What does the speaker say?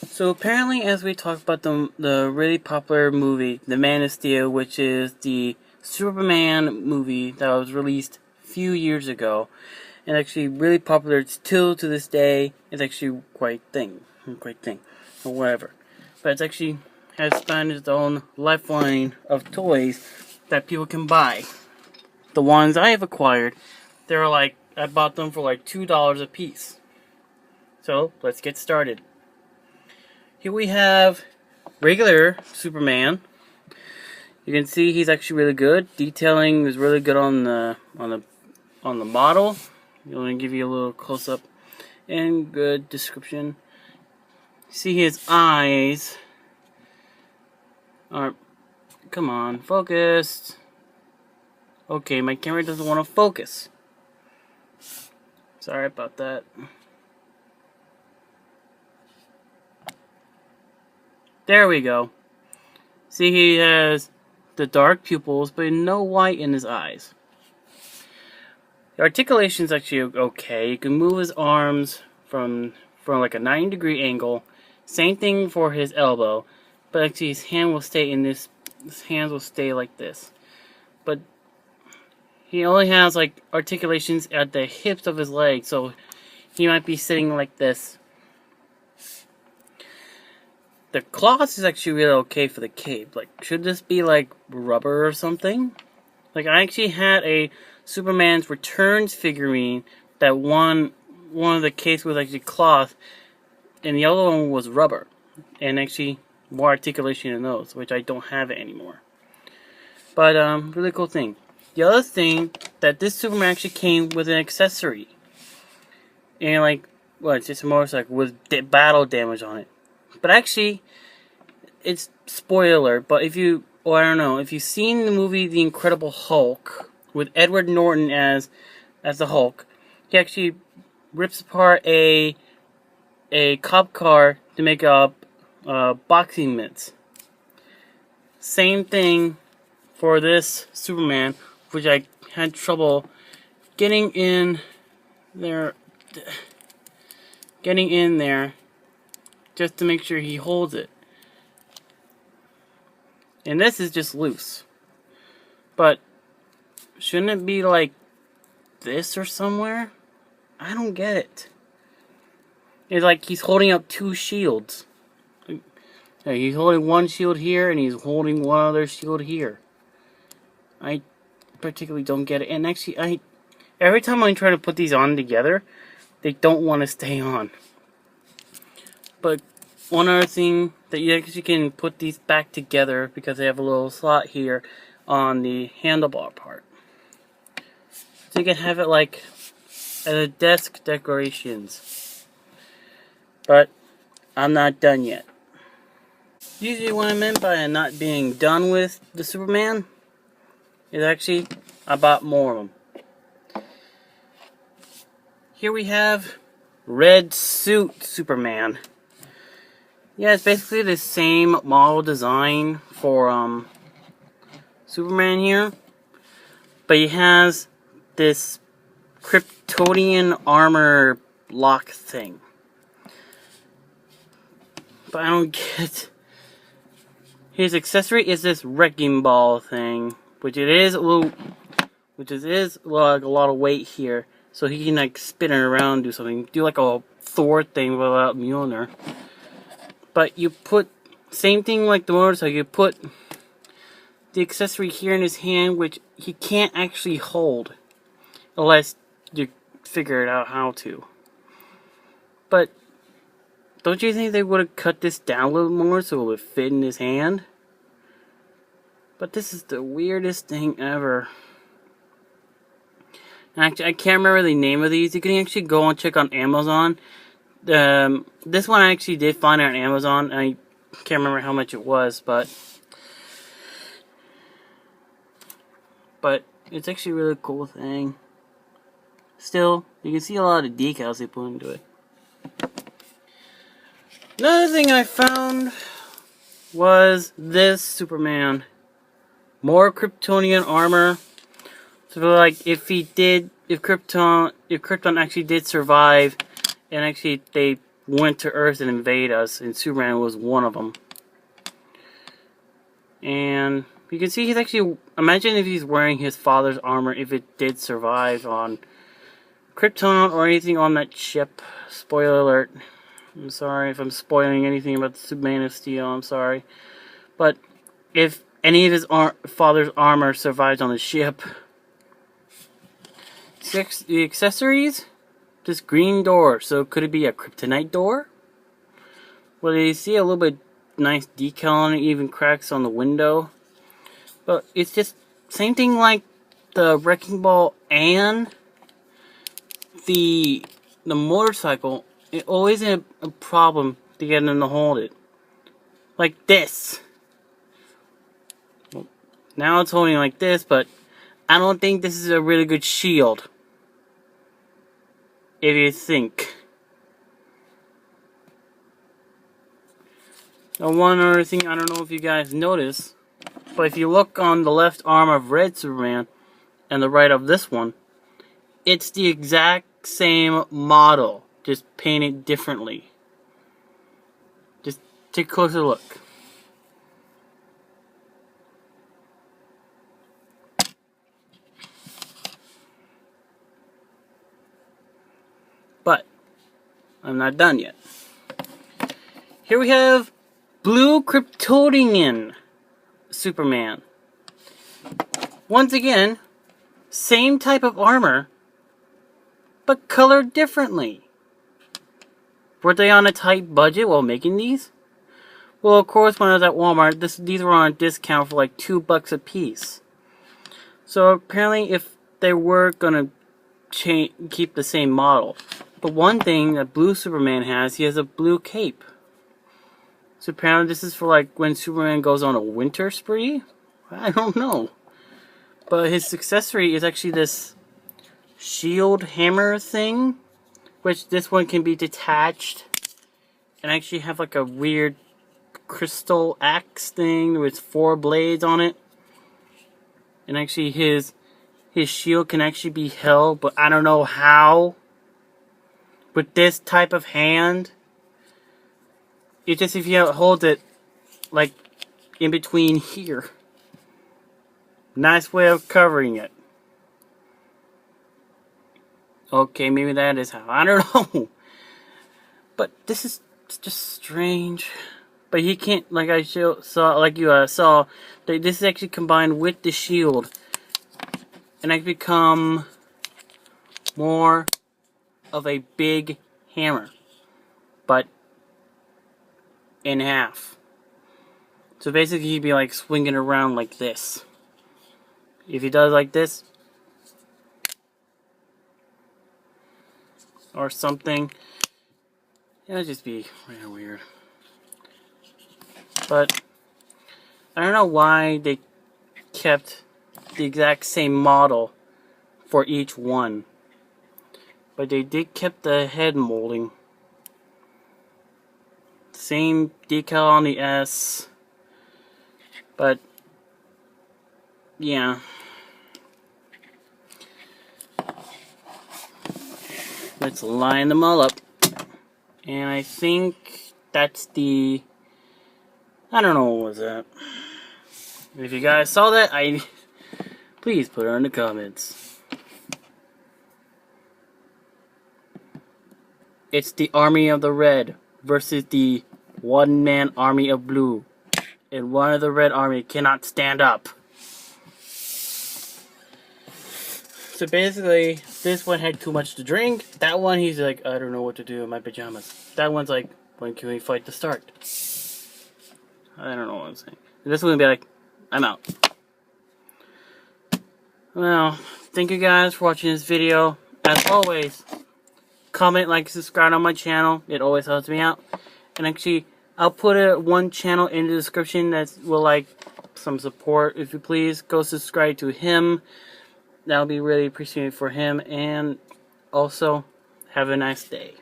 So apparently, as we talked about the really popular movie, The Man of Steel, which is the Superman movie that was released a few years ago, and actually really popular still to this day. It's actually quite thing, or whatever. But it's actually has found its own lifeline of toys that people can buy. The ones I have acquired, they're like I bought them for like $2 a piece. So let's get started. Here we have regular Superman. You can see he's actually really good. Detailing is really good on the model. I'm going to give you a little close up and good description. See his eyes are, come on, focused. Okay, my camera doesn't want to focus. Sorry about that. There we go. See, he has the dark pupils, but no white in his eyes. The articulation is actually okay. You can move his arms from like a 90-degree angle. Same thing for his elbow, but actually his hand will stay in this. His hands will stay like this. But he only has like articulations at the hips of his legs, so he might be sitting like this. The cloth is actually really okay for the cape. Like, should this be like rubber or something? Like, I actually had a Superman's Returns figurine that one of the capes was actually cloth, and the other one was rubber, and actually more articulation in those, which I don't have it anymore. But really cool thing. The other thing that this Superman actually came with an accessory, and like, well, it's just a motorcycle with battle damage on it. But actually, it's spoiler. But if you you've seen the movie The Incredible Hulk with Edward Norton as the Hulk, he actually rips apart a cop car to make up boxing mitts. Same thing for this Superman, which I had trouble getting in there, just to make sure he holds it. And this is just loose. But shouldn't it be like this or somewhere? I don't get it. It's like he's holding up two shields. He's holding one shield here and he's holding one other shield here. I particularly don't get it. And actually, every time I try to put these on together, they don't want to stay on. But one other thing that you actually can put these back together because they have a little slot here on the handlebar part. So you can have it like as a desk decorations. But I'm not done yet. Usually what I meant by not being done with the Superman is actually I bought more of them. Here we have Red Suit Superman. Yeah, it's basically the same model design for Superman here, but he has this Kryptonian Armor lock thing. But I don't get. His accessory is this wrecking ball thing, which is a lot of weight here, so he can like spin it around, do something, do like a Thor thing without Mjolnir. But you put, same thing like the motorcycle, you put the accessory here in his hand, which he can't actually hold, unless you figure it out how to. But don't you think they would have cut this down a little more so it would fit in his hand? But this is the weirdest thing ever. Actually, I can't remember the name of these. You can actually go and check on Amazon. This one I actually did find on Amazon. I can't remember how much it was, but it's actually a really cool thing. Still, you can see a lot of decals they put into it. Another thing I found was this Superman. More Kryptonian armor. So like if Krypton actually did survive, and actually they went to Earth and invade us, and Superman was one of them. And you can see he's actually, imagine if he's wearing his father's armor if it did survive on Krypton or anything on that ship. Spoiler alert. I'm sorry if I'm spoiling anything about the Man of Steel, I'm sorry. But if any of his father's armor survives on the ship. The accessories? This green door, so could it be a kryptonite door? Well, you see a little bit nice decal on it, even cracks on the window. But it's just same thing like the wrecking ball and the motorcycle. It always a problem to get them to hold it. Like this. Well, now it's holding like this, but I don't think this is a really good shield. If you think. Now, one other thing, I don't know if you guys notice, but if you look on the left arm of Red Superman and the right of this one, it's the exact same model, just painted differently. Just take a closer look. But I'm not done yet. Here we have blue Kryptonian Superman. Once again, same type of armor, but colored differently. Were they on a tight budget while making these? Well, of course, when I was at Walmart, these were on discount for like $2 a piece. So apparently, if they were gonna keep the same model. But one thing that blue Superman has, he has a blue cape. So apparently this is for like when Superman goes on a winter spree? I don't know. But his accessory is actually this shield hammer thing, which this one can be detached and actually have like a weird crystal axe thing with 4 blades on it. And actually his shield can actually be held, but I don't know how. With this type of hand, it's just if you hold it like in between here. Nice way of covering it. Okay, maybe that is how. I don't know. But this is just strange. But he can't, like I saw, like you saw, this is actually combined with the shield. And I become more of a big hammer. But in half. So basically he'd be like swinging around like this. If he does like this, or something, it'll just be really weird. But I don't know why they kept the exact same model for each one. But they did keep the head molding. Same decal on the S. But yeah. Let's line them all up. And I think that's the... I don't know what was that. If you guys saw that, please put it in the comments. It's the Army of the Red versus the one-man Army of Blue. And one of the Red Army cannot stand up. So basically, this one had too much to drink. That one, he's like, I don't know what to do in my pajamas. That one's like, when can we fight to start? I don't know what I'm saying. And this one would be like, I'm out. Well, thank you guys for watching this video. As always, comment, like, subscribe on my channel. It always helps me out. And actually, I'll put one channel in the description that will like some support. If you please, go subscribe to him. That would be really appreciated for him. And also, have a nice day.